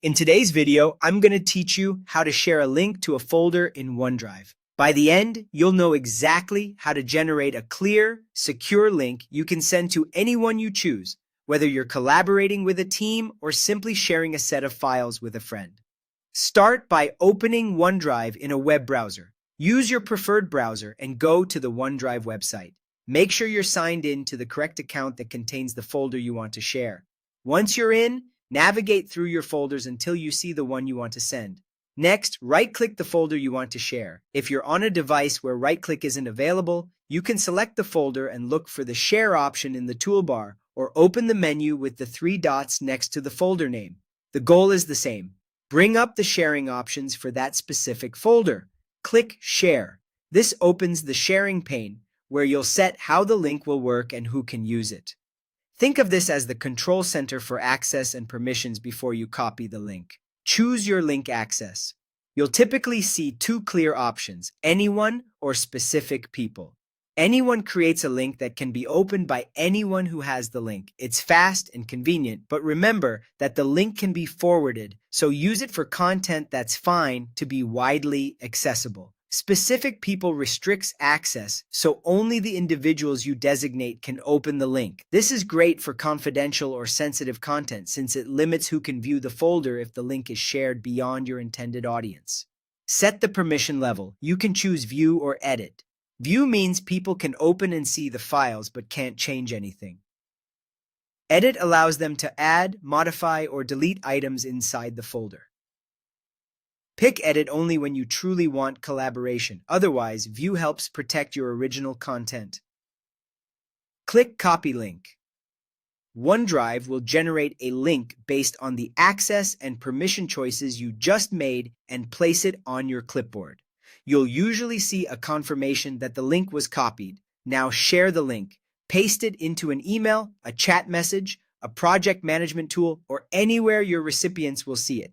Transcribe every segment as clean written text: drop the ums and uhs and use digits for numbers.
In today's video, I'm going to teach you how to share a link to a folder in OneDrive. By the end, you'll know exactly how to generate a clear, secure link you can send to anyone you choose, whether you're collaborating with a team or simply sharing a set of files with a friend. Start by opening OneDrive in a web browser. Use your preferred browser and go to the OneDrive website. Make sure you're signed in to the correct account that contains the folder you want to share. Once you're in, navigate through your folders until you see the one you want to send. Next, right-click the folder you want to share. If you're on a device where right-click isn't available, you can select the folder and look for the Share option in the toolbar, or open the menu with the three dots next to the folder name. The goal is the same. Bring up the sharing options for that specific folder. Click Share. This opens the sharing pane, where you'll set how the link will work and who can use it. Think of this as the control center for access and permissions before you copy the link. Choose your link access. You'll typically see two clear options: anyone or specific people. Anyone creates a link that can be opened by anyone who has the link. It's fast and convenient, but remember that the link can be forwarded, so use it for content that's fine to be widely accessible. Specific people restricts access, so only the individuals you designate can open the link. This is great for confidential or sensitive content since it limits who can view the folder if the link is shared beyond your intended audience. Set the permission level. You can choose View or Edit. View means people can open and see the files but can't change anything. Edit allows them to add, modify, or delete items inside the folder. Pick Edit only when you truly want collaboration. Otherwise, View helps protect your original content. Click Copy Link. OneDrive will generate a link based on the access and permission choices you just made and place it on your clipboard. You'll usually see a confirmation that the link was copied. Now share the link. Paste it into an email, a chat message, a project management tool, or anywhere your recipients will see it.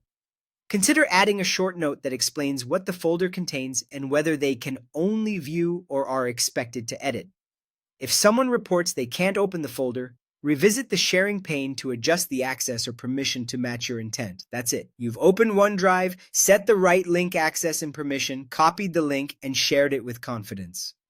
Consider adding a short note that explains what the folder contains and whether they can only view or are expected to edit. If someone reports they can't open the folder, revisit the sharing pane to adjust the access or permission to match your intent. That's it. You've opened OneDrive, set the right link access and permission, copied the link, and shared it with confidence.